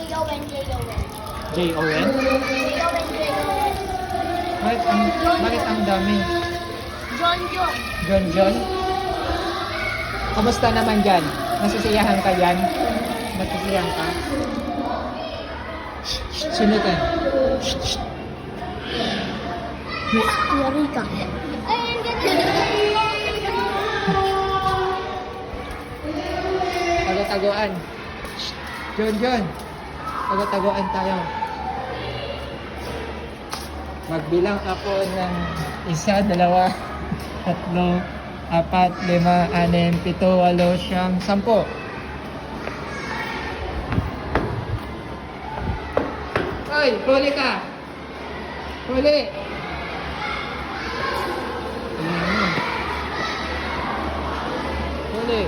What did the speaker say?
J-O-N, J-O-N. J-O-N? J-O-N, J-O-N. Bakit ang dami? John John. John John? Kamusta naman dyan? Nasisiyahan ka dyan? Nasisiyahan ka? Sino ka? Yari ka. Ay, ang ganda. Tago-taguan. John John. Tago-taguan tayo. Magbilang ako ng 1, 2, 3, 4, 5, 6, 7, 8, 9, 10. Hoy, huli ka! Huli! Huli!